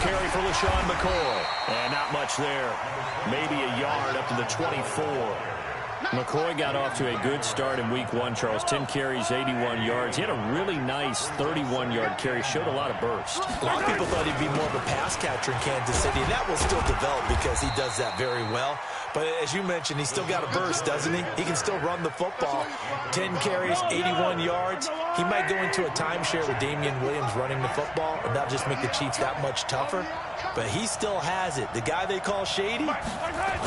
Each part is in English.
carry for LaShawn McCoy. And not much there. Maybe a yard up to the 24. McCoy got off to a good start in week 1, Charles. 10 carries, 81 yards. He had a really nice 31-yard carry. Showed a lot of burst. A lot of people thought he'd be more of a pass catcher in Kansas City, and that will still develop because he does that very well. But as you mentioned, he's still got a burst, doesn't he? He can still run the football. 10 carries, 81 yards. He might go into a timeshare with Damian Williams running the football, and that'll just make the Chiefs that much tougher. But he still has it. The guy they call Shady,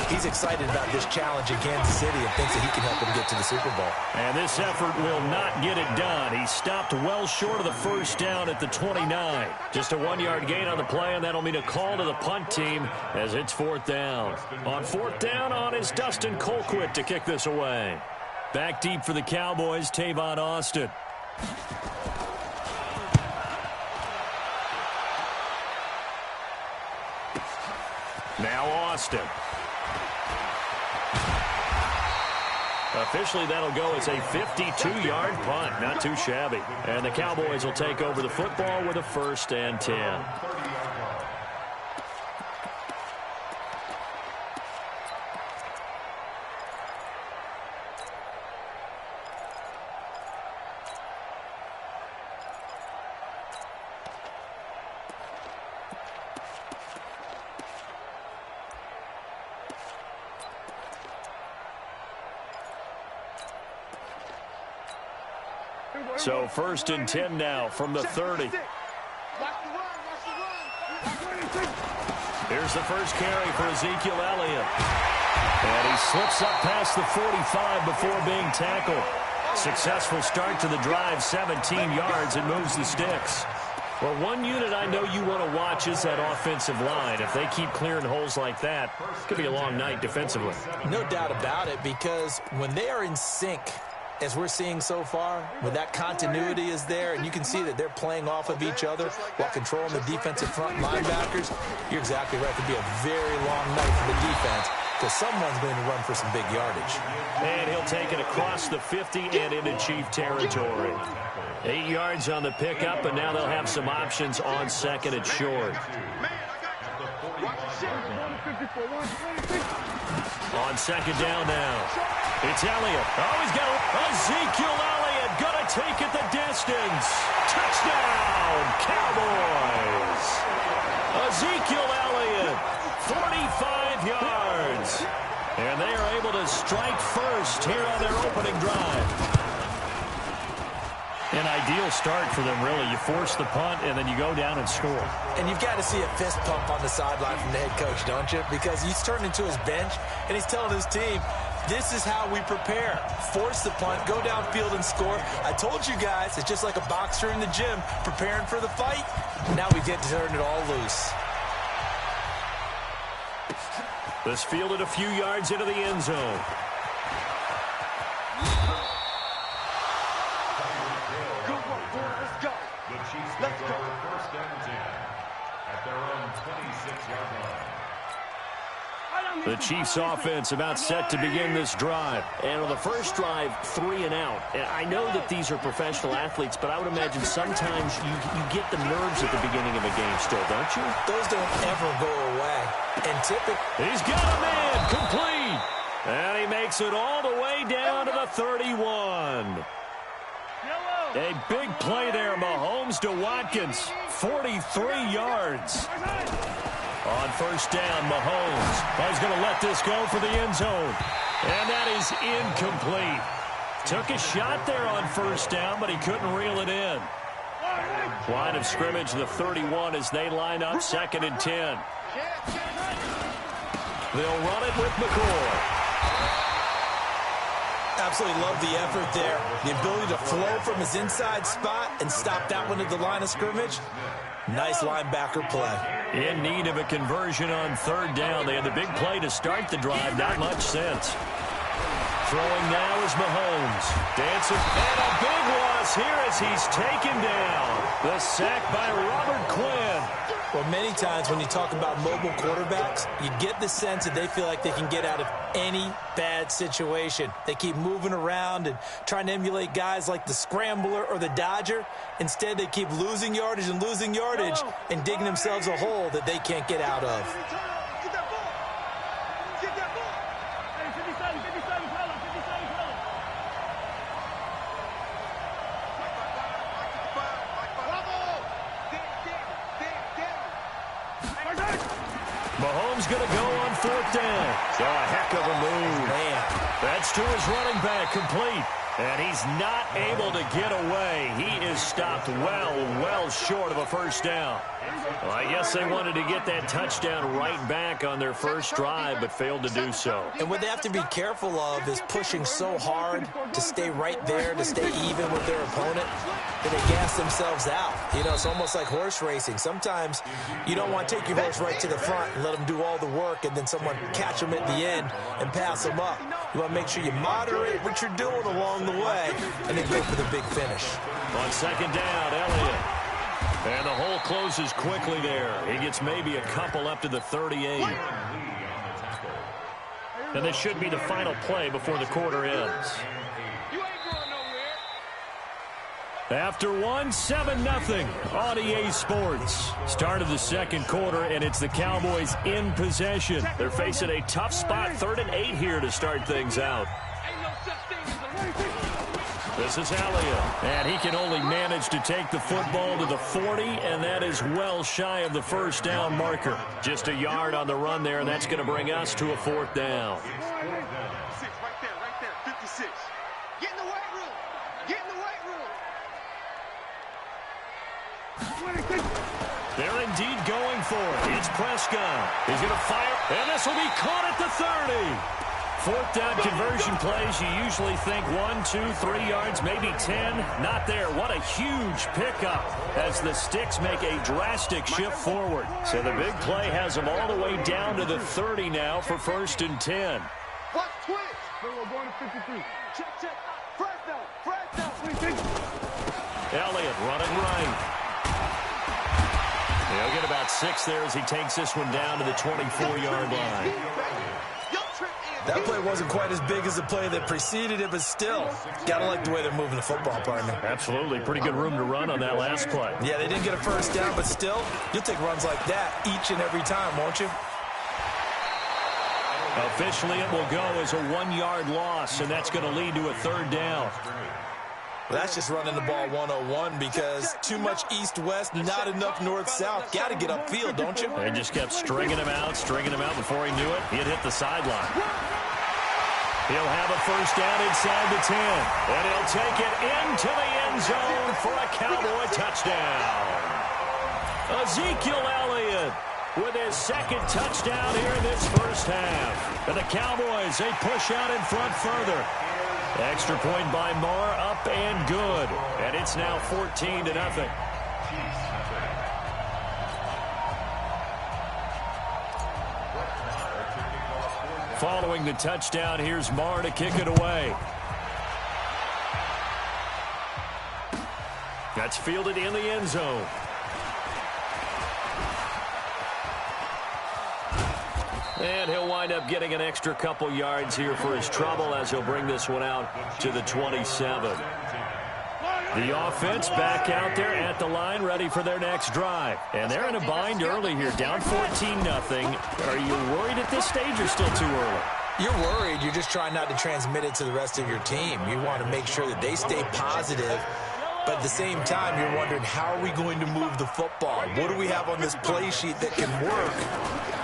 he's excited about this challenge in Kansas City and thinks that he can help him get to the Super Bowl. And this effort will not get it done. He stopped well short of the first down at the 29. Just a 1-yard gain on the play, and that'll mean a call to the punt team as it's 4th down. On 4th down is Dustin Colquitt to kick this away. Back deep for the Cowboys, Tavon Austin. Now Austin. Officially, that'll go as a 52-yard punt. Not too shabby. And the Cowboys will take over the football with a 1st and 10. So 1st and 10 now from the 30. Here's the first carry for Ezekiel Elliott. And he slips up past the 45 before being tackled. Successful start to the drive, 17 yards, and moves the sticks. Well, one unit I know you want to watch is that offensive line. If they keep clearing holes like that, it could be a long night defensively. No doubt about it, because when they are in sync, as we're seeing so far, when that continuity is there and you can see that they're playing off of each other while controlling the defensive front linebackers, you're exactly right. It could be a very long night for the defense because someone's going to run for some big yardage. And he'll take it across the 50 and into Chief territory. 8 yards on the pickup, and now they'll have some options on 2nd and short. On 2nd down now. It's Elliott. Oh, he's got Ezekiel Elliott going to take it the distance. Touchdown, Cowboys. Ezekiel Elliott, 45 yards. And they are able to strike first here on their opening drive. An ideal start for them, really. You force the punt, and then you go down and score. And you've got to see a fist pump on the sideline from the head coach, don't you? Because he's turned into his bench, and he's telling his team, this is how we prepare. Force the punt, go downfield and score. I told you guys, it's just like a boxer in the gym preparing for the fight. Now we get to turn it all loose. This fielded a few yards into the end zone. Let's go. 1st and 10 at their own 26-yard line. The Chiefs offense about set to begin this drive. And on the first drive, 3 and out. And I know that these are professional athletes, but I would imagine sometimes you get the nerves at the beginning of a game still, don't you? Those don't ever go away. And typically, he's got a man complete. And he makes it all the way down to the 31. A big play there, Mahomes to Watkins, 43 yards. On 1st down, Mahomes. He's going to let this go for the end zone. And that is incomplete. Took a shot there on 1st down, but he couldn't reel it in. Line of scrimmage, the 31 as they line up 2nd and 10. They'll run it with McCoy. Absolutely love the effort there. The ability to flow from his inside spot and stop that one at the line of scrimmage. Nice linebacker play. In need of a conversion on 3rd down. They had the big play to start the drive. Not much sense. Throwing now is Mahomes. Dancing, and a big loss here as he's taken down. The sack by Robert Quinn. Well, many times when you talk about mobile quarterbacks, you get the sense that they feel like they can get out of any bad situation. They keep moving around and trying to emulate guys like the Scrambler or the Dodger. Instead, they keep losing yardage and digging themselves a hole that they can't get out of. Mahomes going to go on fourth down. Oh, a heck of a move. Man. That's to his running back, complete. And he's not able to get away. He is stopped well short of a first down. Well, I guess they wanted to get that touchdown right back on their first drive, but failed to do so. And what they have to be careful of is pushing so hard to stay right there, to stay even with their opponent, that they gas themselves out. You know, it's almost like horse racing. Sometimes you don't want to take your horse right to the front and let them do all the work and then someone catch them at the end and pass them up. You want to make sure you moderate what you're doing along the way and then go for the big finish. On second down, Elliott. And the hole closes quickly there. He gets maybe a couple up to the 38. And this should be the final play before the quarter ends. After one, 7-0 on EA Sports. Start of the second quarter, and it's the Cowboys in possession. They're facing a tough spot, 3rd and 8 here to start things out. This is Elliott, and he can only manage to take the football to the 40, and that is well shy of the first down marker. Just a yard on the run there, and that's going to bring us to a 4th down. Right there, 56. Get in the weight room. Get in the weight room. They're indeed going for it. It's Prescott. He's going to fire, and this will be caught at the 30. 4th down conversion plays, you usually think 1, 2, 3 yards, maybe 10. Not there. What a huge pickup as the sticks make a drastic shift forward. So the big play has them all the way down to the 30 now for 1st and 10. Watch twitch. We're going to 53. Check. Fresh down. Elliott running right. He'll get about 6 there as he takes this one down to the 24-yard line. That play wasn't quite as big as the play that preceded it, but still, gotta like the way they're moving the football, partner. Absolutely. Pretty good room to run on that last play. Yeah, they didn't get a first down, but still, you'll take runs like that each and every time, won't you? Officially, it will go as a 1-yard loss, and that's going to lead to a 3rd down. Well, that's just running the ball 101 because too much east-west, not enough north-south. Got to get upfield, don't you? They just kept stringing him out before he knew it. He'd hit the sideline. He'll have a first down inside the 10, and he'll take it into the end zone for a Cowboy touchdown. Ezekiel Elliott with his 2nd touchdown here in this first half. And the Cowboys, they push out in front further. Extra point by Marr, up and good. And it's now 14-0. Following the touchdown, here's Marr to kick it away. That's fielded in the end zone. And he'll wind up getting an extra couple yards here for his trouble as he'll bring this one out to the 27. The offense back out there at the line, ready for their next drive. And they're in a bind early here, down 14-0. Are you worried at this stage or still too early? You're worried. You're just trying not to transmit it to the rest of your team. You want to make sure that they stay positive. But at the same time, you're wondering, how are we going to move the football? What do we have on this play sheet that can work?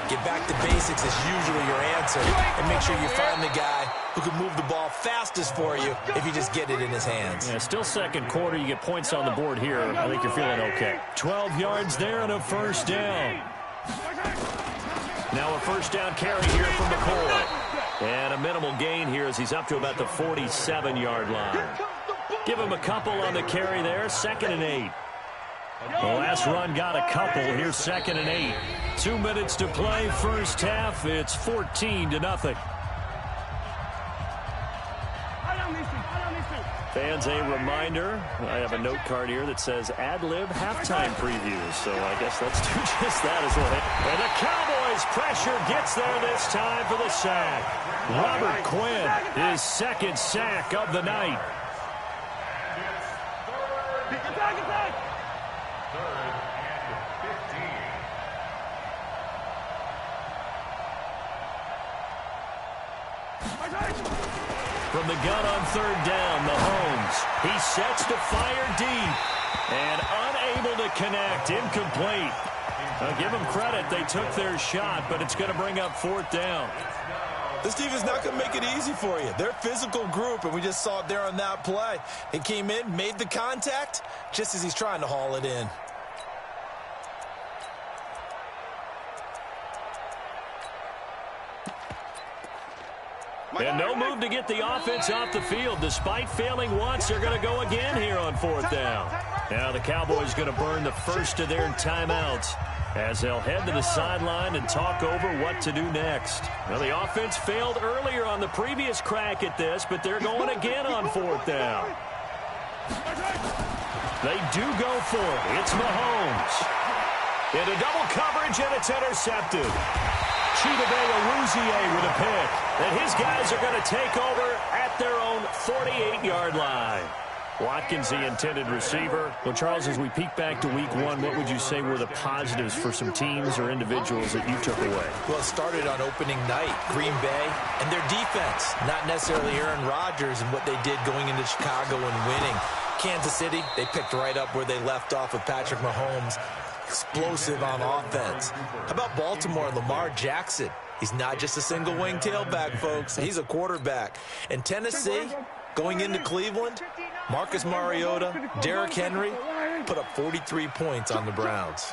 Get back to basics is usually your answer. And make sure you find the guy who can move the ball fastest for you if you just get it in his hands. Yeah, still second quarter. You get points on the board here. I think you're feeling okay. 12 yards there and a first down. Now a first down carry here from McCoy. And a minimal gain here as he's up to about the 47-yard line. Give him a couple on the carry there. 2nd and 8. The last run got a couple. Here's 2nd and 8. 2 minutes to play first half. It's 14-0. Fans, a reminder, I have a note card here that says ad-lib halftime previews, so I guess let's do just that as well. And the Cowboys' pressure gets there this time for the sack. Robert Quinn, his second sack of the night. From the gun on third down, Mahomes. He sets to fire deep and unable to connect. Incomplete. I'll give them credit. They took their shot, but it's going to bring up fourth down. This team is not going to make it easy for you. They're a physical group, and we just saw it there on that play. He came in, made the contact, just as he's trying to haul it in. And no move to get the offense off the field. Despite failing once, they're going to go again here on fourth down. Now the Cowboys going to burn the first of their timeouts as they'll head to the sideline and talk over what to do next. Now the offense failed earlier on the previous crack at this, but they're going again on fourth down. They do go for it. It's Mahomes. Into double coverage, and it's intercepted. Chidobe with a pick. And his guys are going to take over at their own 48-yard line. Watkins, the intended receiver. Well, Charles, as we peek back to week one, what would you say were the positives for some teams or individuals that you took away? Well, it started on opening night, Green Bay, and their defense. Not necessarily Aaron Rodgers and what they did going into Chicago and winning. Kansas City, they picked right up where they left off with Patrick Mahomes. Explosive on offense. How about Baltimore, Lamar Jackson? He's not just a single-wing tailback, folks. He's a quarterback. And Tennessee, going into Cleveland, Marcus Mariota, Derrick Henry put up 43 points on the Browns.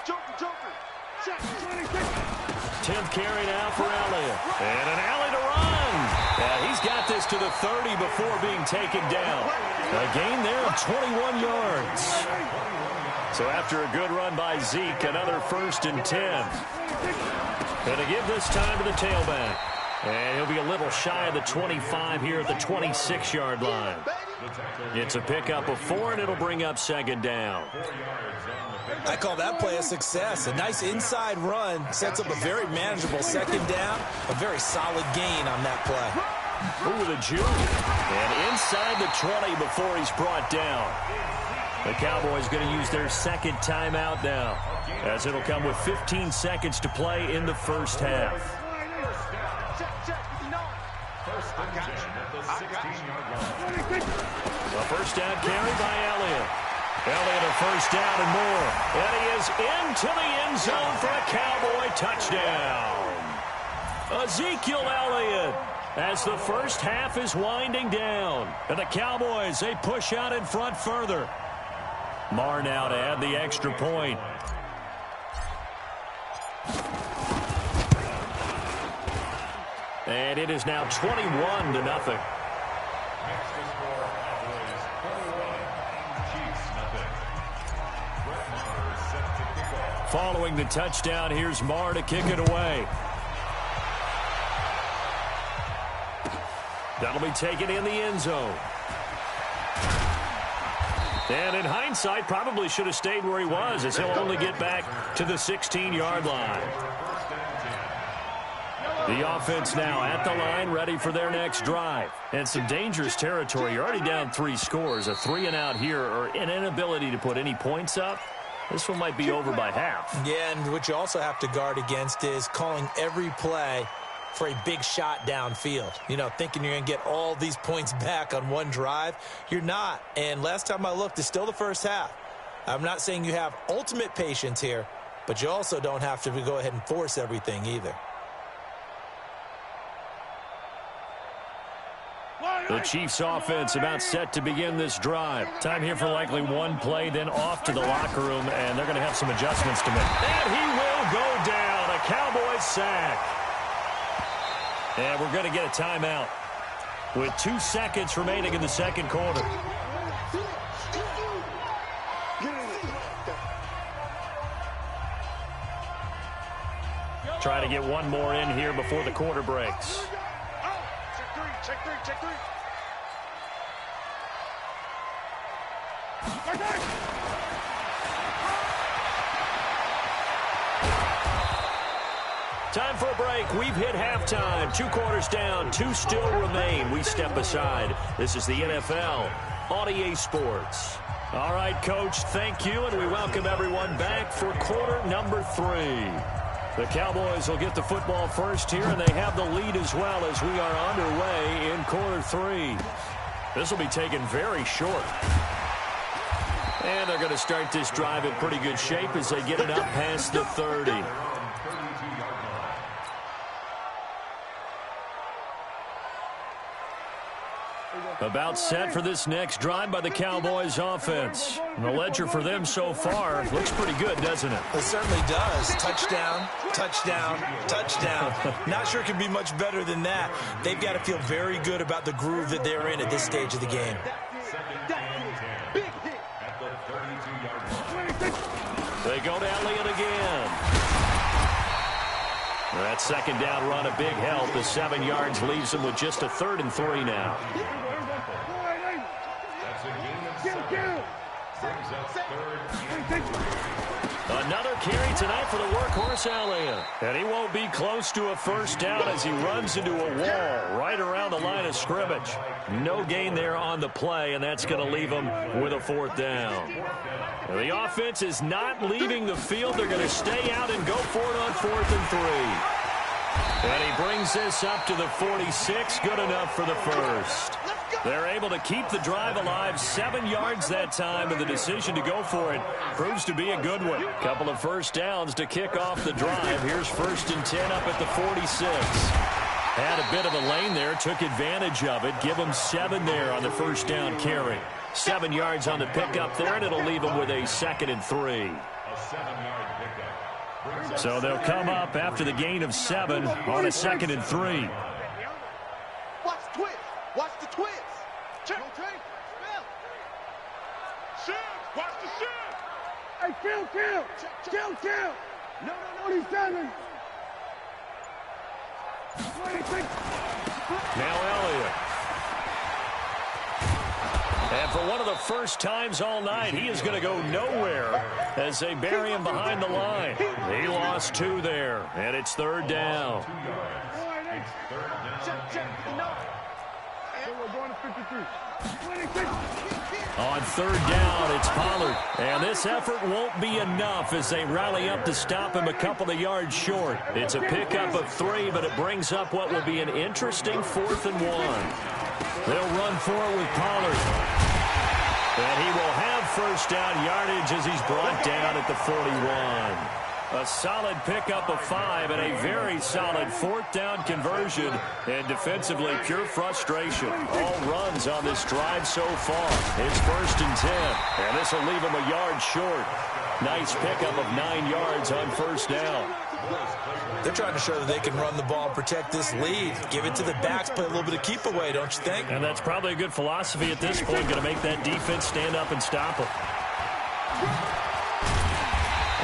10th carry now for Elliott. And an alley to run. Yeah, he's got this to the 30 before being taken down. A gain there of 21 yards. So after a good run by Zeke, another 1st and 10. Going to give this time to the tailback. And he'll be a little shy of the 25 here at the 26-yard line. It's a pickup of 4, and it'll bring up 2nd down. I call that play a success. A nice inside run sets up a very manageable 2nd down. A very solid gain on that play. Ooh, the juke. And inside the 20 before he's brought down. The Cowboys going to use their 2nd timeout now, as it'll come with 15 seconds to play in the first half. A first down carry by Elliott. Elliott a first down and more. And he is into the end zone for a Cowboy touchdown. Ezekiel Elliott, as the first half is winding down. And the Cowboys, they push out in front further. Marr now to add the extra point. And it is now 21-0. Following the touchdown, here's Marr to kick it away. That'll be taken in the end zone. And in hindsight, probably should have stayed where he was, as he'll only get back to the 16-yard line. The offense now at the line, ready for their next drive. And some dangerous territory. You're already down 3 scores. A 3-and-out here, or an inability to put any points up. This one might be over by half. Yeah, and what you also have to guard against is calling every play for a big shot downfield. You know, thinking you're going to get all these points back on one drive. You're not. And last time I looked, it's still the first half. I'm not saying you have ultimate patience here, but you also don't have to go ahead and force everything either. The Chiefs offense about set to begin this drive. Time here for likely one play, then off to the locker room, and they're going to have some adjustments to make. And he will go down. A Cowboys sack. And we're going to get a timeout with 2 seconds remaining in the second quarter. Try to get one more in here before the quarter breaks. Check three. Time for a break. We've hit halftime. 2 quarters down. 2 still remain. We step aside. This is the NFL on EA Sports. All right, Coach, thank you, and we welcome everyone back for quarter number 3. The Cowboys will get the football first here, and they have the lead as well as we are underway in quarter 3. This will be taken very short. And they're going to start this drive in pretty good shape as they get it up past the 30. About set for this next drive by the Cowboys offense. And the ledger for them so far looks pretty good, doesn't it? It certainly does. Touchdown, touchdown, touchdown. Not sure it can be much better than that. They've got to feel very good about the groove that they're in at this stage of the game. They go to Elliott again. That second down run, a big help. The 7 yards leaves them with just a 3rd and 3 now. Another carry tonight for the workhorse Elliott. And he won't be close to a first down as he runs into a wall right around the line of scrimmage. No gain there on the play, and that's going to leave him with a 4th down. And the offense is not leaving the field. They're going to stay out and go for it on 4th and 3. And he brings this up to the 46. Good enough for the first. They're able to keep the drive alive. 7 yards that time, and the decision to go for it proves to be a good one. Couple of first downs to kick off the drive. Here's 1st and 10 up at the 46. Had a bit of a lane there, took advantage of it. Give them 7 there on the first down carry. 7 yards on the pickup there, and it'll leave them with a 2nd and 3. So they'll come up after the gain of 7 on a 2nd and 3. Watch the twist. Watch the twist. Check. Shift. Watch the shift. Hey, kill. No, 47. Now Elliott. And for one of the first times all night, he is going to go nowhere as they bury him behind the line. He lost 2 there, and it's 3rd down. On 3rd down, it's Pollard. And this effort won't be enough as they rally up to stop him a couple of yards short. It's a pickup of 3, but it brings up what will be an interesting 4th and 1. They'll run for it with Pollard. And he will have first down yardage as he's brought down at the 41. A solid pickup of 5 and a very solid 4th down conversion. And defensively, pure frustration. All runs on this drive so far. It's 1st and 10. And this will leave him a yard short. Nice pickup of 9 yards on first down. They're trying to show that they can run the ball, protect this lead. Give it to the backs, play a little bit of keep away, don't you think? And that's probably a good philosophy at this point. Going to make that defense stand up and stop them.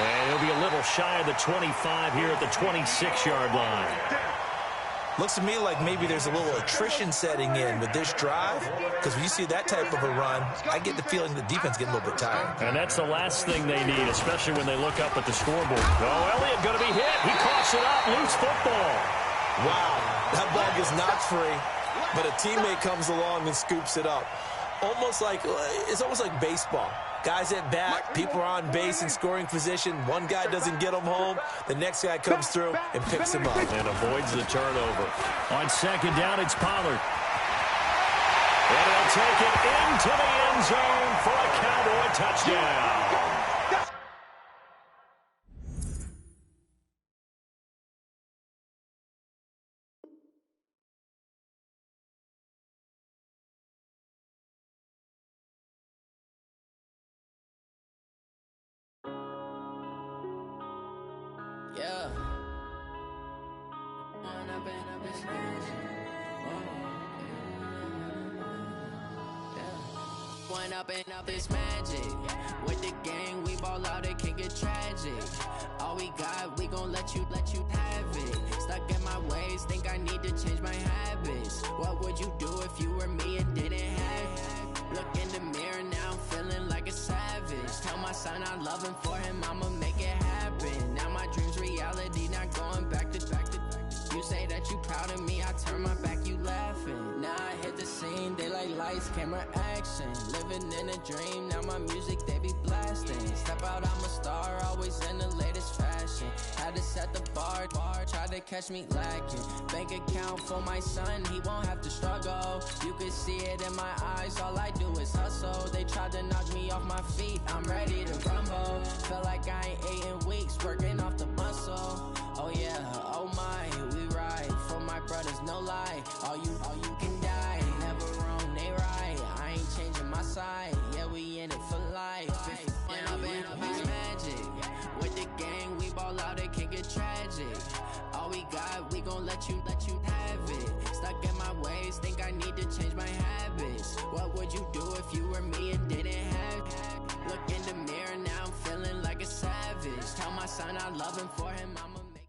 And he'll be a little shy of the 25 here at the 26-yard line. Looks to me like maybe there's a little attrition setting in with this drive, because when you see that type of a run, I get the feeling the defense getting a little bit tired. And that's the last thing they need, especially when they look up at the scoreboard. Oh, Elliott going to be hit. He coughs it up. Loose football. Wow, that ball gets knocked free, but a teammate comes along and scoops it up. It's almost like baseball. Guys at bat, people are on base in scoring position. One guy doesn't get him home. The next guy comes through and picks him up. And avoids the turnover. On 2nd down, it's Pollard. And he'll take it into the end zone for a Cowboy touchdown. Yeah. One up and up is magic. With the gang, we ball out, it can get tragic. All we got, we gon' let you have it. Stuck in my ways, think I need to change my habits. What would you do if you were me and didn't have it? Look in the mirror now, feeling like a son, I love him. For him, I'ma make it happen. Now my dream's reality, not going back to. You say that you proud of me, I turn my back, you laughing. Now I hit the scene, they like lights, camera, action. Living in a dream, now my music, they be blasting. Step out, I'm a star, always in the latest fashion. Had to set the bar, try to catch me lacking. Bank account for my son, he won't have to struggle. You can see it in my eyes, all I do is hustle. They tried to knock me off my feet, I'm ready to rumble. Felt like I ain't ate in weeks, working off the muscle. Oh yeah, oh my, we ride for my brothers, no lie. All you can die, never wrong, they right. I ain't changing my side, yeah, we in it for life. And I've been magic. With the gang, we ball out, it can get tragic. All we got, we gon' let you have it. Stuck in my ways, think I need to change my habits. What would you do if you were me and didn't have it? Look in the mirror, now I'm feeling like a savage. Tell my son I love him, for him I'ma make.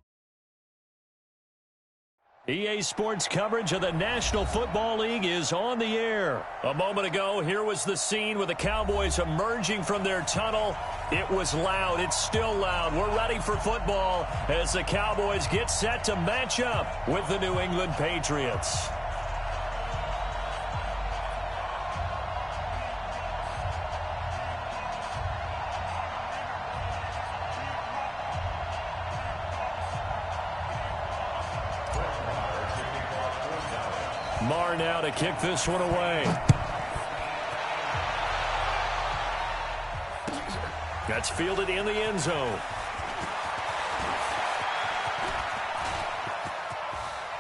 EA Sports coverage of the National Football League is on the air. A moment ago, here was the scene with the Cowboys emerging from their tunnel. It was loud. It's still loud. We're ready for football as the Cowboys get set to match up with the New England Patriots. Marr now to kick this one away. That's fielded in the end zone.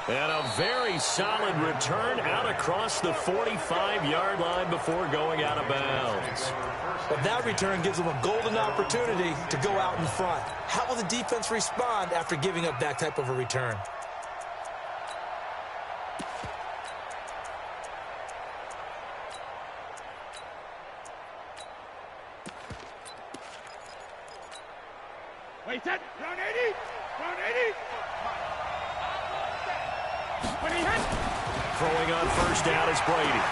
And a very solid return out across the 45-yard line before going out of bounds. But that return gives them a golden opportunity to go out in front. How will the defense respond after giving up that type of a return? Wait, set, round 80, round 80. When he hit. Throwing on first down is Brady.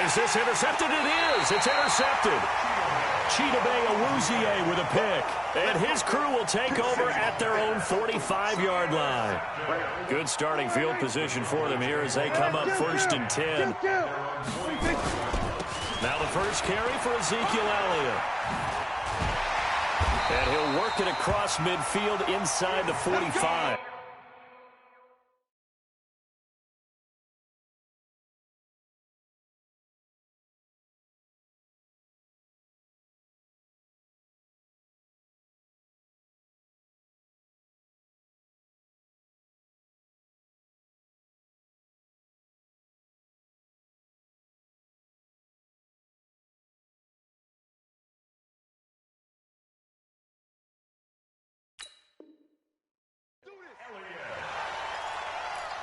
Is this intercepted? It is. It's intercepted. Chidobe Awuzie with a pick. And his crew will take over at their own 45-yard line. Good starting field position for them here as they come up first and 10. Now the first carry for Ezekiel Elliott. And he'll work it across midfield inside the 45.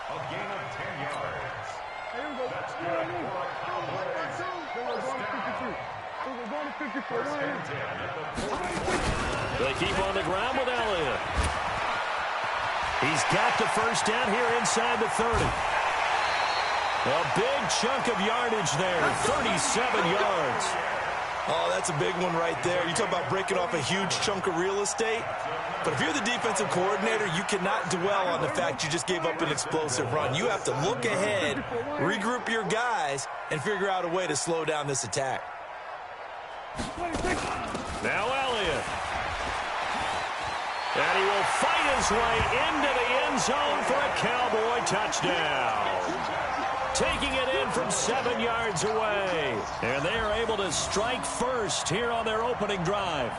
A gain of 10 yards. Here we go. Touchdown for the Cowboys. We're going to 54. First and 10 at the 40. They keep on the ground with Elliott. He's got the first down here inside the 30. A big chunk of yardage there, 37 yards. Oh, that's a big one right there. You talk about breaking off a huge chunk of real estate. But if you're the defensive coordinator, you cannot dwell on the fact you just gave up an explosive run. You have to look ahead, regroup your guys, and figure out a way to slow down this attack. Now Elliott. And he will fight his way into the end zone for a Cowboy touchdown. Taking it in from 7 yards away. And they are able to strike first here on their opening drive.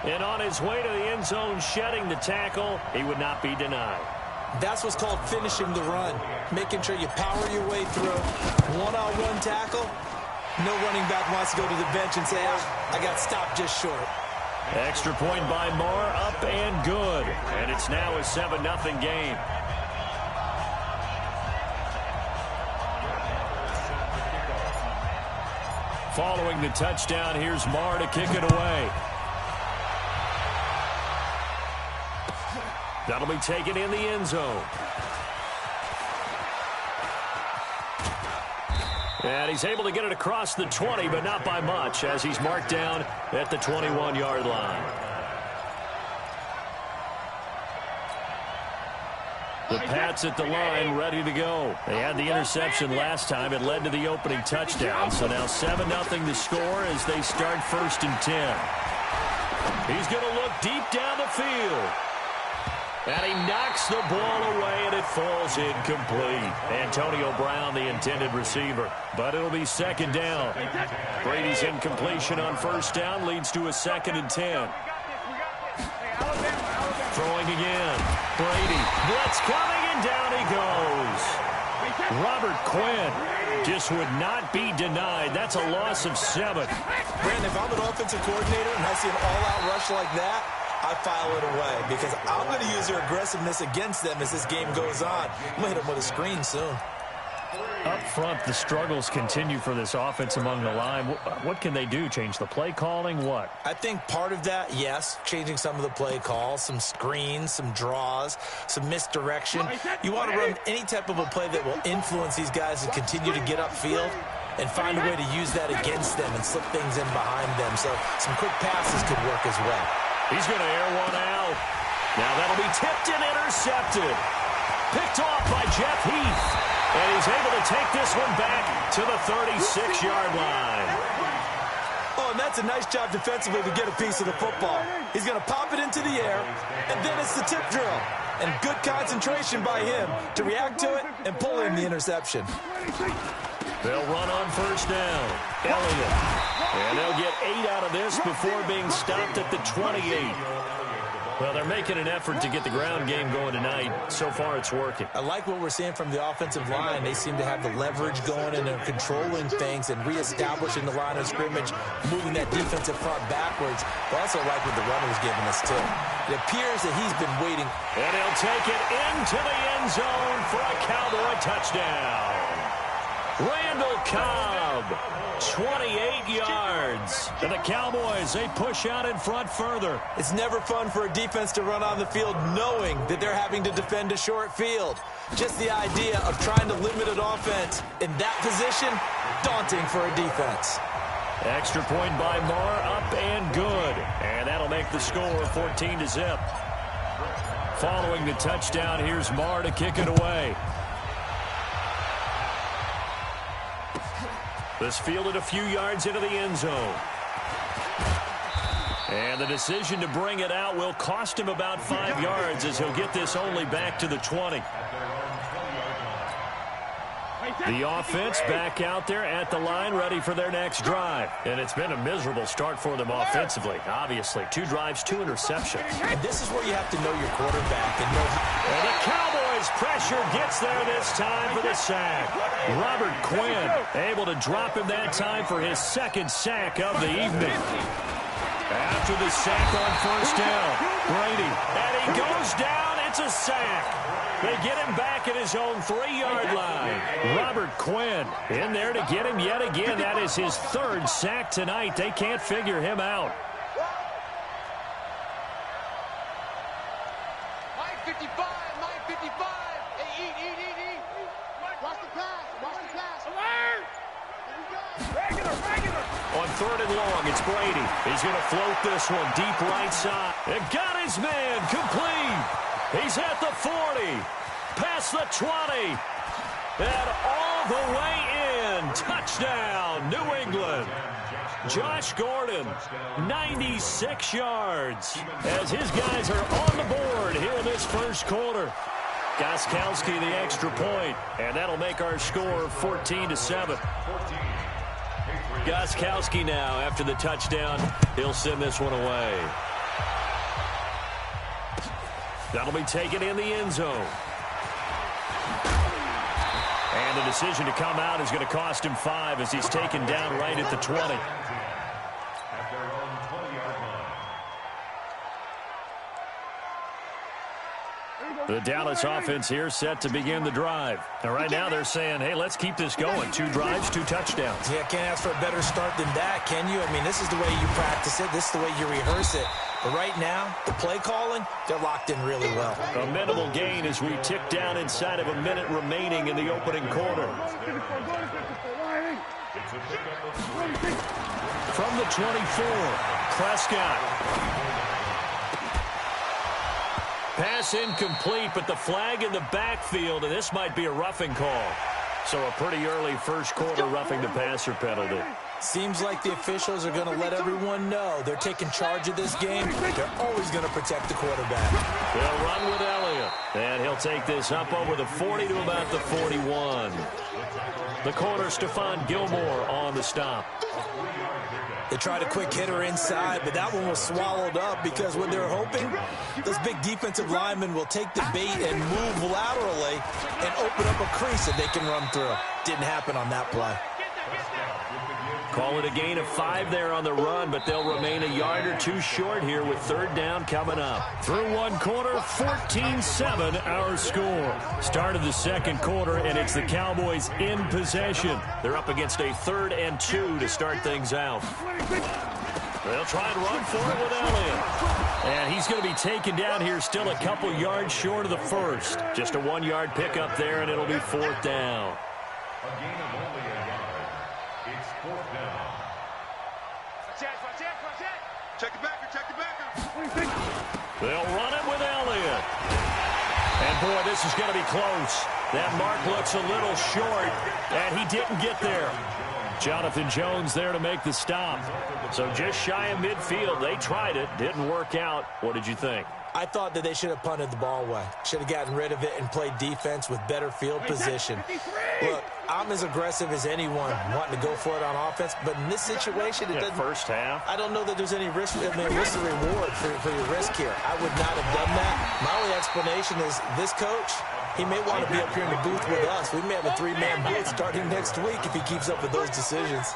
And on his way to the end zone, shedding the tackle, he would not be denied. That's what's called finishing the run. Making sure you power your way through. One-on-one tackle. No running back wants to go to the bench and say, I got stopped just short. Extra point by Marr, up and good. And it's now a 7-0 game. Following the touchdown, here's Marr to kick it away. That'll be taken in the end zone. And he's able to get it across the 20, but not by much, as he's marked down at the 21-yard line. The Pats at the line, ready to go. They had the interception last time. It led to the opening touchdown. So now 7-0 the score as they start 1st and 10. He's going to look deep down the field. And he knocks the ball away, and it falls incomplete. Antonio Brown, the intended receiver. But it'll be 2nd down. Brady's incompletion on 1st down leads to a 2nd and 10. Throwing again. Brady. Blitz coming, and down he goes. Robert Quinn just would not be denied. That's a loss of 7. Brandon, if I'm an offensive coordinator and I see an all-out rush like that, I file it away because I'm going to use their aggressiveness against them as this game goes on. I'm going to hit them with a screen soon. Up front, the struggles continue for this offense among the line. What can they do? Change the play calling? What? I think part of that, yes, changing some of the play calls, some screens, some draws, some misdirection. You want to run any type of a play that will influence these guys to continue to get upfield and find a way to use that against them and slip things in behind them. So some quick passes could work as well. He's going to air one out. Now that'll be tipped and intercepted. Picked off by Jeff Heath. And he's able to take this one back to the 36-yard line. Oh, and that's a nice job defensively to get a piece of the football. He's going to pop it into the air, and then it's the tip drill. And good concentration by him to react to it and pull in the interception. They'll run on 1st down. Elliott. And they'll get 8 out of this before being stopped at the 28. Well, they're making an effort to get the ground game going tonight. So far, it's working. I like what we're seeing from the offensive line. They seem to have the leverage going and they're controlling things and reestablishing the line of scrimmage, moving that defensive front backwards. I also like what the runner's giving us, too. It appears that he's been waiting. And he'll take it into the end zone for a Cowboy touchdown. Randall Cobb, 28 yards. And the Cowboys, they push out in front further. It's never fun for a defense to run on the field knowing that they're having to defend a short field. Just the idea of trying to limit an offense in that position, daunting for a defense. Extra point by Marr, up and good. And that'll make the score 14-0. Following the touchdown, here's Marr to kick it away. This fielded a few yards into the end zone. And the decision to bring it out will cost him about 5 yards as he'll get this only back to the 20. The offense back out there at the line, ready for their next drive. And it's been a miserable start for them offensively. Obviously, 2 drives, 2 interceptions. And this is where you have to know your quarterback and know how. And the Cowboys pressure gets there this time for the sack. Robert Quinn able to drop him that time for his 2nd sack of the evening. After the sack on 1st down, Brady, and he goes down. It's a sack. They get him back at his own 3-yard line. Robert Quinn in there to get him yet again. That is his 3rd sack tonight. They can't figure him out. Mike 55, Mike 55. Hey, eat. Watch the pass. Alert! Regular. On 3rd and long, it's Brady. He's going to float this one deep right side. And got his man complete. He's at the 40, past the 20, and all the way in. Touchdown, New England. Josh Gordon, 96 yards, as his guys are on the board here in this 1st quarter. Gostkowski the extra point, and that'll make our score 14-7. Gostkowski now, after the touchdown, he'll send this one away. That'll be taken in the end zone. And the decision to come out is going to cost him 5 as he's taken down right at the 20. The Dallas offense here set to begin the drive. And right now they're saying, hey, let's keep this going. 2 drives, 2 touchdowns. Yeah, can't ask for a better start than that, can you? I mean, this is the way you practice it. This is the way you rehearse it. But right now, the play calling, they're locked in really well. A minimal gain as we tick down inside of a minute remaining in the opening quarter. It's a pickup of 3. From the 24, Prescott. Pass incomplete, but the flag in the backfield, and this might be a roughing call. So a pretty early first quarter roughing the passer penalty. Seems like the officials are going to let everyone know they're taking charge of this game. They're always going to protect the quarterback. They'll run with Elliott, and he'll take this up over the 40 to about the 41. The corner, Stephon Gilmore on the stop. They tried a quick hitter inside, but that one was swallowed up because what they're hoping, those big defensive linemen will take the bait and move laterally and open up a crease that they can run through. Didn't happen on that play. Call it a gain of 5 there on the run, but they'll remain a yard or two short here with third down coming up. Through one quarter, 14-7 our score. Start of the second quarter, and it's the Cowboys in possession. They're up against a 3rd and 2 to start things out. They'll try and run for it with Elliott. And he's going to be taken down here still a couple yards short of the first. Just a 1-yard pickup there, and it'll be 4th down. A gain of only a yard. It's 4th down. Check the backer. They'll run it with Elliott. And, boy, this is going to be close. That mark looks a little short, and he didn't get there. Jonathan Jones there to make the stop. So just shy of midfield. They tried it. Didn't work out. What did you think? I thought that they should have punted the ball away. Should have gotten rid of it and played defense with better field position. Look, I'm as aggressive as anyone wanting to go for it on offense, but in this situation, it doesn't. First half. I don't know that there's any risk. I mean, what's the reward for your risk here? I would not have done that. My only explanation is this coach, he may want to be up here in the booth with us. We may have a 3-man booth starting next week if he keeps up with those decisions.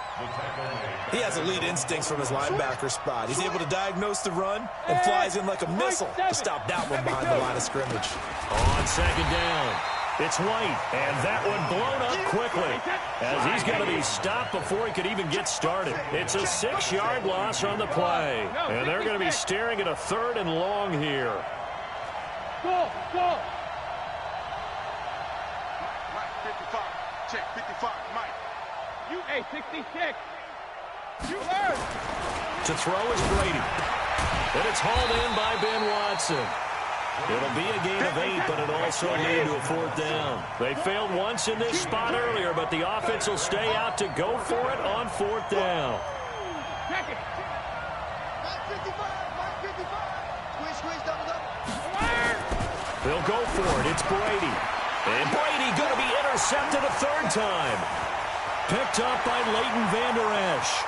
He has elite instincts from his linebacker spot. He's able to diagnose the run and flies in like a missile to stop that one behind the line of scrimmage. On second down, it's White, and that one blown up quickly as he's going to be stopped before he could even get started. It's a 6-yard loss on the play, and they're going to be staring at a 3rd and long here. Go! Mike, 55. Check, 55. Mike. You, hey, 66. You heard. To throw is Brady. And it's hauled in by Ben Watson. It'll be a gain of 8, but it also lead to a 4th down. They failed once in this spot earlier, but the offense will stay out to go for it on 4th down. Check it. Mike 55. Mike 55. Squeeze, double. They'll go for it. It's Brady. And Brady going to be intercepted a 3rd time. Picked up by Leighton Vander Esch.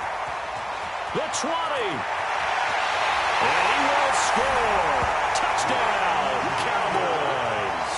The 20. And he will score. Touchdown, Cowboys.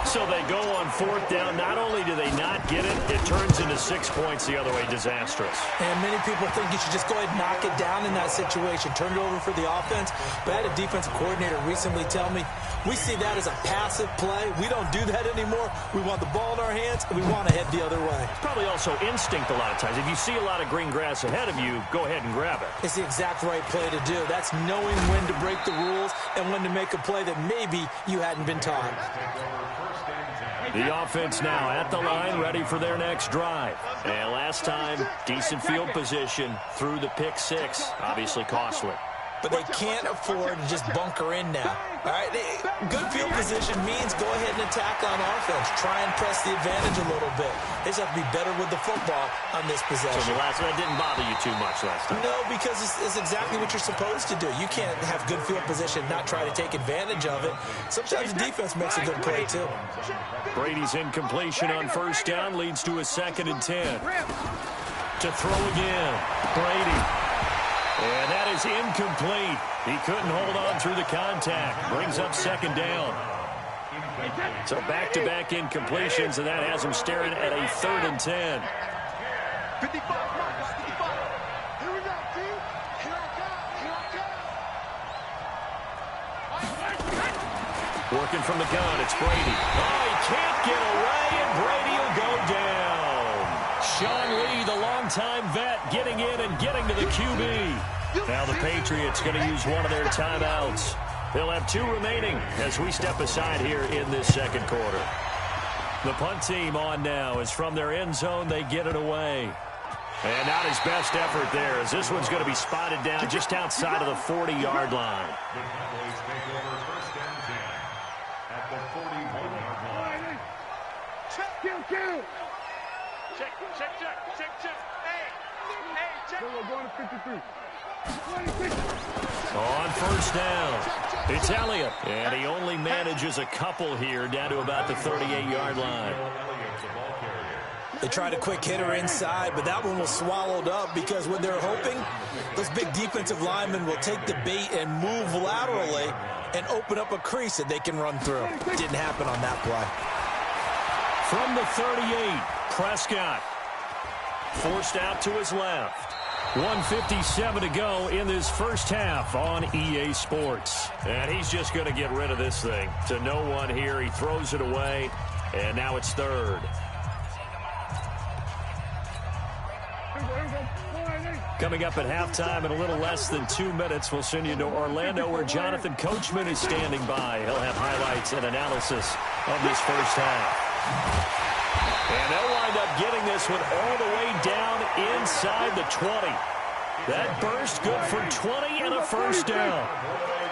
So they go on 4th down. Not only do they not get it, it turns into 6 points the other way. Disastrous. And many people think you should just go ahead and knock it down in that situation. Turn it over for the offense. But I had a defensive coordinator recently tell me, we see that as a passive play. We don't do that anymore. We want the ball in our hands, and we want to head the other way. It's probably also instinct a lot of times. If you see a lot of green grass ahead of you, go ahead and grab it. It's the exact right play to do. That's knowing when to break the rules and when to make a play that maybe you hadn't been taught. The offense now at the line, ready for their next drive. And last time, decent field position through the pick 6. Obviously costly. But they can't afford to just bunker in now. All right, good field position means go ahead and attack on offense. Try and press the advantage a little bit. They just have to be better with the football on this possession. So that didn't bother you too much last time? No, because it's exactly what you're supposed to do. You can't have good field position and not try to take advantage of it. Sometimes the defense makes a good play, too. Brady's incompletion on 1st down leads to a 2nd and 10. To throw again, Brady. And that is incomplete. He couldn't hold on through the contact. Brings up 2nd down. So back-to-back incompletions, and that has him staring at a 3rd and 10. 55. Here we go, team. Here I come. Working from the gun, it's Brady. Oh, he can't get away, and Brady will go down. Sean Lee, the longtime vet, getting in and getting to the QB. Now the Patriots going to use one of their timeouts. They'll have 2 remaining as we step aside here in this second quarter. The punt team on now as from their end zone they get it away. And not his best effort there as this one's going to be spotted down just outside of the 40-yard line. The Cowboys take over first and 10 at the 41-yard line. Kill. Check. Hey, check. We're going to 53. 26. On first down, it's Elliott. And he only manages a couple here down to about the 38-yard line. They tried a quick hitter inside, but that one was swallowed up because when they're hoping, those big defensive linemen will take the bait and move laterally and open up a crease that they can run through. Didn't happen on that play. From the 38, Prescott forced out to his left. 1:57 to go in this first half on EA Sports. And he's just going to get rid of this thing. To no one here, he throws it away, and now it's third. Coming up at halftime in a little less than 2 minutes, we'll send you to Orlando where Jonathan Coachman is standing by. He'll have highlights and analysis of this first half. And they'll wind up getting this one all the way down inside the 20. That burst good for 20 and a first down.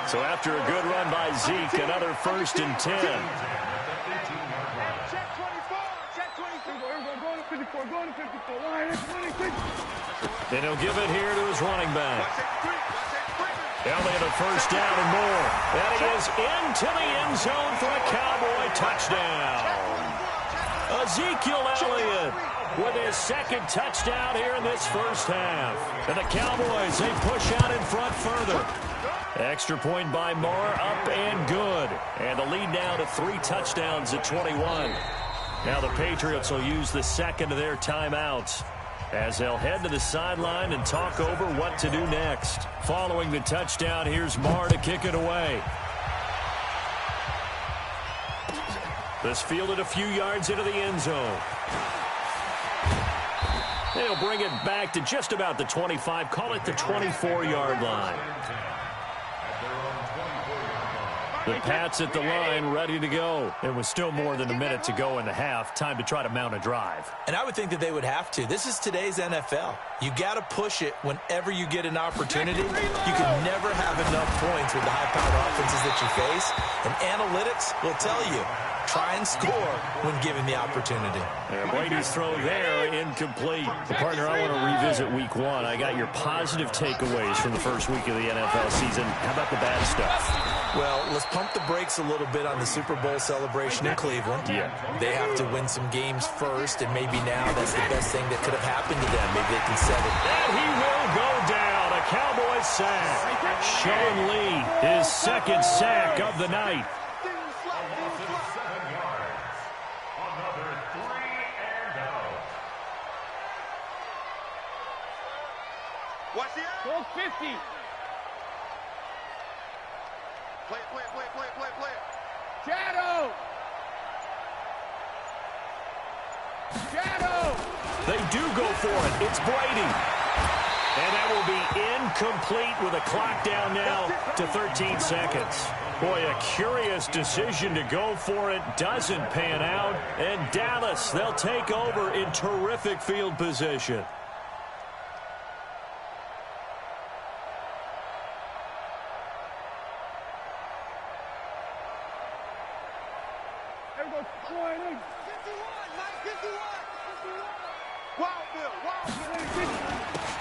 So after a good run by Zeke, another first and 10. And he'll give it here to his running back. Elliott a first down and more. And he is into the end zone for a Cowboy touchdown. Ezekiel Elliott with his second touchdown here in this first half. And the Cowboys, they push out in front further. Extra point by Moore, up and good. And the lead now to 3 touchdowns at 21. Now the Patriots will use the second of their timeouts as they'll head to the sideline and talk over what to do next. Following the touchdown, here's Moore to kick it away. This fielded a few yards into the end zone. They'll bring it back to just about the 25, call it the 24-yard line. The Pats at the line, ready to go. It was still more than a minute to go in the half. Time to try to mount a drive. And I would think that they would have to. This is today's NFL. You got to push it whenever you get an opportunity. You can never have enough points with the high-powered offenses that you face. And analytics will tell you, try and score when given the opportunity. And Brady's throw there, incomplete. The partner, I want to revisit week 1. I got your positive takeaways from the first week of the NFL season. How about the bad stuff? Well, let's pump the brakes a little bit on the Super Bowl celebration in Cleveland. Yeah. They have to win some games first, and maybe now that's the best thing that could have happened to them. Maybe they can set it. And he will go down. A Cowboys sack. Sean Lee, his second sack of the night. Watch the out. 50. Play it. Shadow. They do go for it. It's Brady. And that will be incomplete with a clock down now to 13 seconds. Boy, a curious decision to go for it. Doesn't pan out. And Dallas, they'll take over in terrific field position.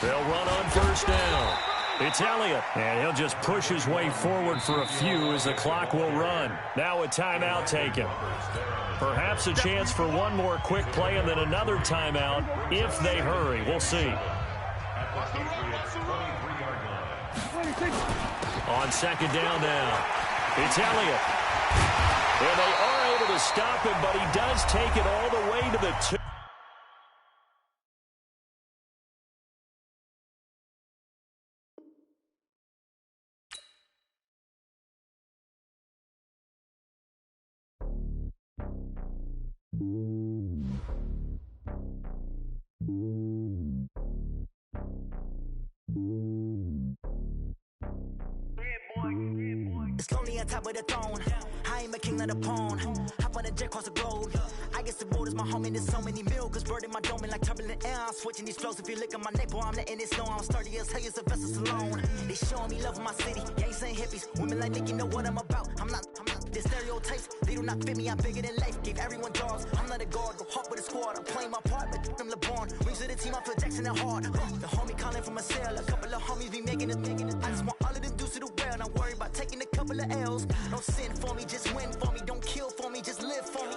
They'll run on first down. It's Elliott, and he'll just push his way forward for a few as the clock will run. Now a timeout taken. Perhaps a chance for one more quick play and then another timeout if they hurry. We'll see. On second down now, it's Elliott. And they are able to stop him, but he does take it all the way to the 2. It's lonely me on top of the throne. I ain't a king of the pawn. Hop on a jet across the globe. I guess the road is my home and there's so many milkers burning my dome like turbulent air. I'm switching these flows. If you look at my neck, boy, I'm letting it snow. I'm sturdy as hell as a vessel alone. They showing me love in my city. Gangsta hippies, women like Nick, you know what I'm about. I'm not. The stereotypes, they do not fit me. I'm bigger than life. Gave everyone jobs. I'm not a guard. Go hard with a squad. I'm playing my part, but I'm LeBron. Rings to the team. I feel Jackson and hard. The homie calling from a cell. A couple of homies be making it. I just want all of them dudes to the well. Don't worry about taking a couple of L's. Don't sin for me, just win for me. Don't kill for me, just live for me.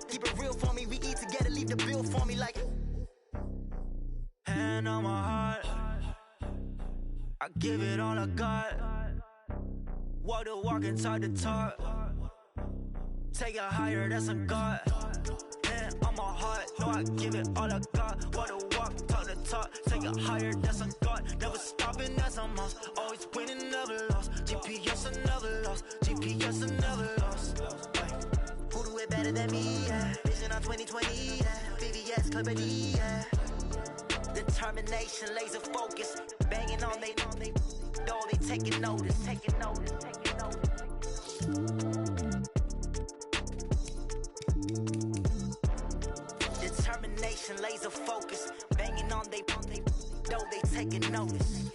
Keep it real for me. We eat together, leave the bill for me like. Hand on my heart, I give it all I got. Walk the walk and talk the talk. Take it higher, that's a God. Hand on my heart, no, I give it all I got. Walk the walk, talk the talk. Take it higher, that's a God. Never stopping, that's a must. Always winning, never lost. GPS, I never lost. GPS, I never lost. Who do it better than me? Yeah. Vision on 2020. Yeah. VVS, Clippity. Yeah. Determination, laser focus. Banging on they door, they taking notice. Determination, laser focus. Banging on they door, they taking notice.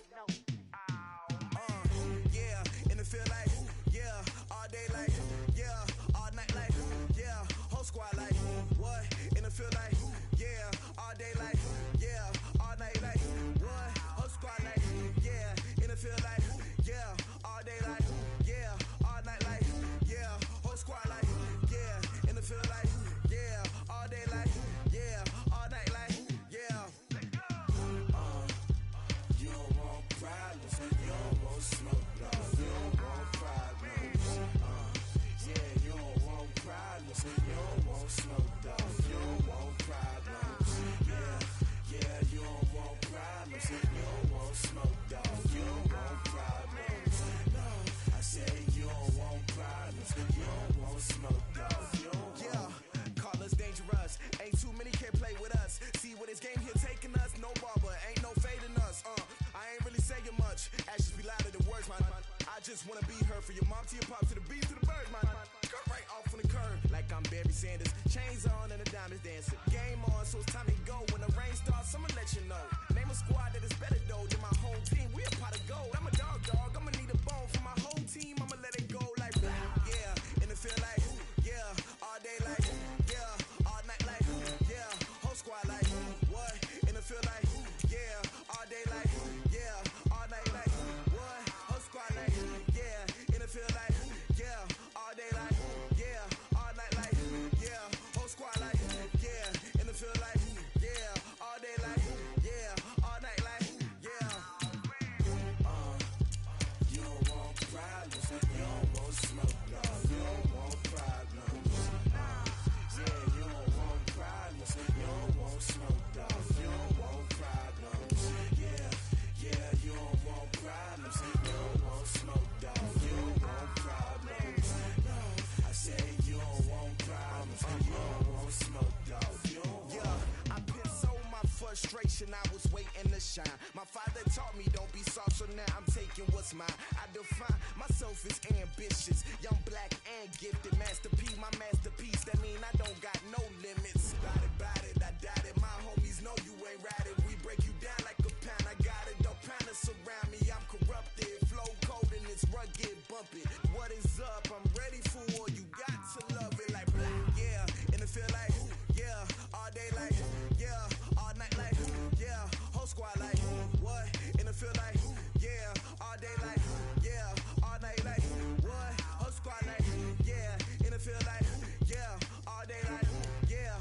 Yeah, and it feel like, yeah, all day like, yeah, all night like, yeah, whole squad like, what? And it feel like, yeah, all day like, yeah, all night like, what? Whole squad like, yeah, and it feel like, yeah, all day like, yeah, all night like, yeah, whole squad like, yeah, and it feel like, yeah, all day like, yeah, all night like, yeah. You don't want problems, you don't want smoke, dog. You don't want problems. Yeah, you don't want problems, you don't want smoke, dog. You don't want problems. Yeah, you don't want problems, you don't want smoke, dog. You don't want problems. No, I said you don't want problems, you don't want smoke, dog. You don't want. Call us dangerous. Ain't too many can play with us. See what this game here taking us. No barber, ain't no fading us. I ain't really saying much. Actions be louder than words, man. I just wanna be heard for your mom to your pop to the beat to the birds, man. Cut right off on the curb like I'm Barry Sanders. Chains on and the diamonds dancing. Game on, so it's time to go. When the rain starts, I'ma let you know. Name a squad that is better though than my whole team. We a pot of gold. I'm a dog. I'ma need a bone for my whole team. I'ma let it go like yeah, and it feel like yeah, all day like yeah, all night like yeah, whole squad like what? And it feel like yeah, all day like yeah, all night like what? Whole squad like yeah, and it feel like yeah, all day like yeah, all night like yeah, whole squad like yeah, and it feel like yeah, all day like yeah, all night like yeah. You don't want problems, you don't want smoke, dog. You don't want problems. Yeah, you don't want problems, you don't want smoke, dog. You don't want problems. Yeah, you don't want problems, you don't want smoke, dog. You don't want problems. No, I said you don't want problems, you don't want smoke, dog. You don't want. Yeah, I pissed so my frustration, I was waiting to shine. My father taught me don't be soft, so now I'm taking what's mine. I define myself as ambitious, young, black, and gifted. Master P, my masterpiece. That mean I don't got no limits. Bout it, I doubt it. My homies know you ain't ride it. We break you down like a pound. I got it, don't pound to surround me. I'm corrupted, flow cold and it's rugged, bumpy. What is up? I'm ready for war. You got to love it like yeah, and it feel like yeah, all day like yeah, all night like yeah, whole squad like what? And it feel like yeah, all day like yeah, all night like what? Whole squad like yeah, and it feel like yeah, all day like yeah,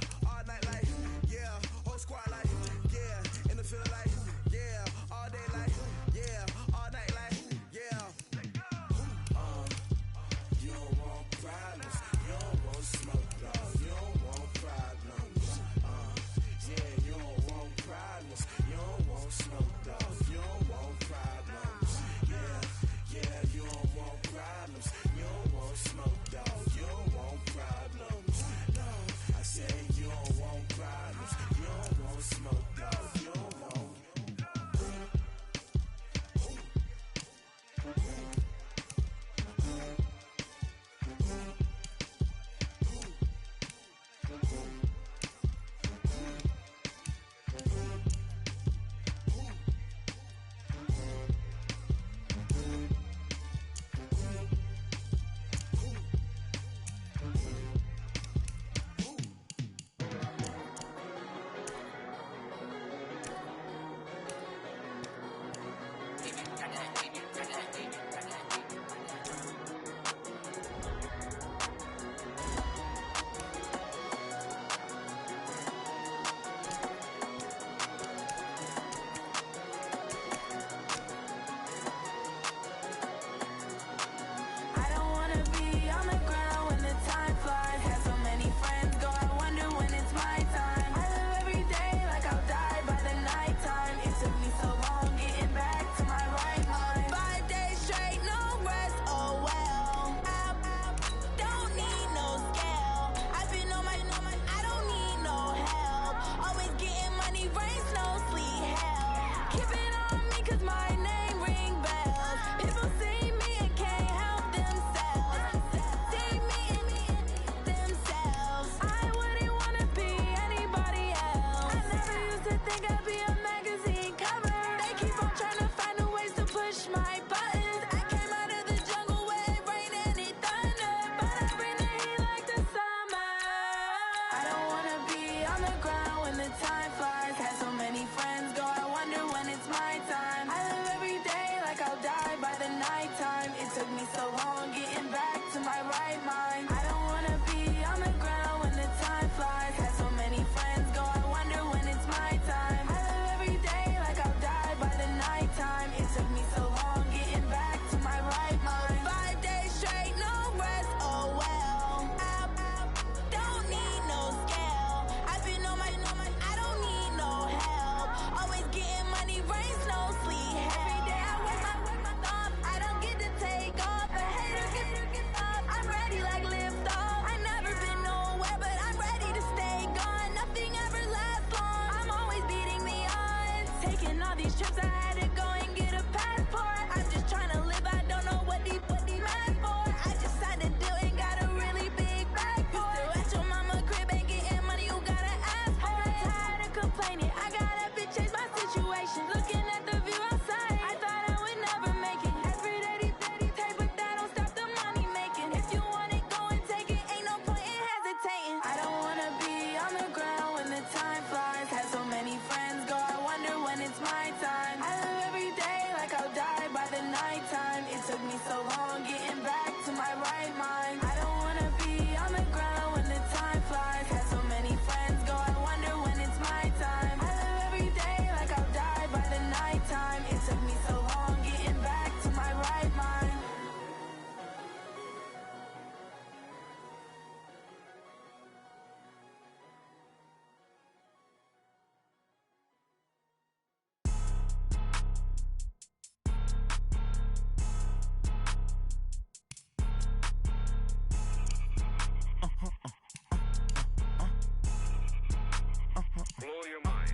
on the ground when the time flies. Had so many friends go, I wonder when it's my time. I live every day like I'll die by the nighttime. It took me so long getting back to my right mind. I don't wanna be on the ground when the time flies. Had so many friends go, I wonder when it's my time. I live every day like I'll die by the nighttime. It took me so long getting back to my right mind. 5 days straight, no rest, oh well. I don't need no scale. I've been on my, I don't need no help. Always getting money, rain, snow, sleet, every day I work my thumb. I don't get to take off. A hater get up. I'm ready like lift off. I never been nowhere, but I'm ready to stay gone. Nothing ever lasts long. I'm always beating the odds. Taking all these trips, I had to go and get a passport. I'm just trying to live. I don't know what these mad for. I just signed a deal and got a really big bag for it. Still at your mama crib, ain't getting money. You gotta ask for it. I'm tired of complaining. I gotta change my situation. Looking at the view outside, I thought I would never make it. Every day these take, but that don't stop the money making. If you want it, go and take it. Ain't no point in hesitating. I don't wanna be on the ground when the time flies. Had so many friends go, I wonder when it's my time. I live every day like I'll die by the nighttime. It took me so long getting back to my right mind. I don't wanna be on the ground when the time flies. Had so many friends go, I wonder when it's my time. I live every day like I'll die by the nighttime. It took me so long getting back to my right mind. Blow your mind.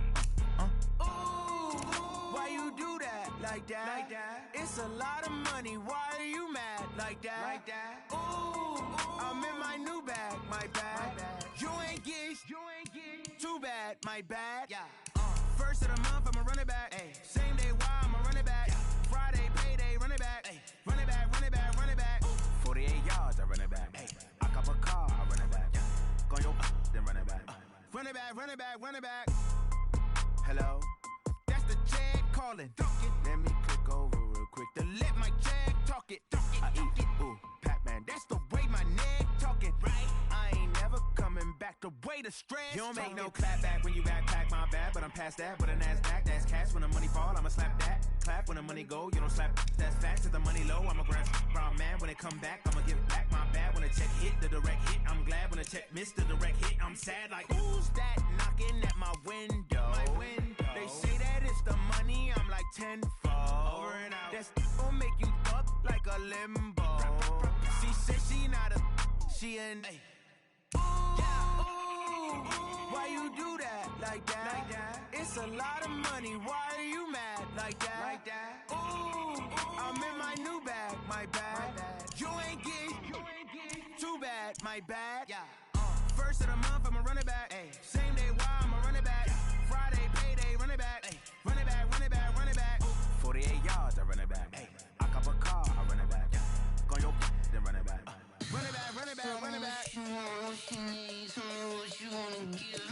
Why you do that like that? Like that? It's a lot of money. Why are you mad like that? Like that? Ooh, I'm in my new bag, my bad. You ain't get too bad, my bad. Yeah. First of the month, I'ma run it back. Ay. Same day, why I'ma run it back. Yeah. Friday, payday, run it back. Ay. Run it back, run it back, run it back. 48 yards, I run it back. Ay. I cop a car, I run it back. Go yo, then run it back. Run it back, run it back, run it back. Hello? That's the jag calling. Let me click over real quick to let my jag talk it. I eat it, ooh, Pac-Man. That's the way my neck talking. Right? I ain't never coming back. The way the stress. You don't make no clap back when you backpack, my bad. But I'm past that. With a NASDAQ, that's cash. When the money fall, I'ma slap that. Clap when the money go. You don't slap. That's facts. If the money low, I'ma grab brown man. When it come back, I'ma give back my bad. When the check hit, the direct hit. I'm glad when the check missed the direct hit. I'm sad like, who's that knocking at my window? My window. They say that it's the money. I'm like tenfold. Over and out. That's gon' make you up like a limbo. She said she not a, she an. Ooh, why you do that like that? Like that? It's a lot of money. Why are you mad like that? Like that? Ooh, I'm in my new bag, my bad. You ain't get too bad, my bad. Yeah. First of the month, I'ma run it back. Ay. Same day, why I'ma run it back. Friday, payday, run it back. Ay. Run it back, run it back, run it back. 48 yards, I run it back. Ay. I cop a car, I run it back. Go yo, then run it back. Run it back, run it back, run it back. Tell me what you need, tell me what you wanna give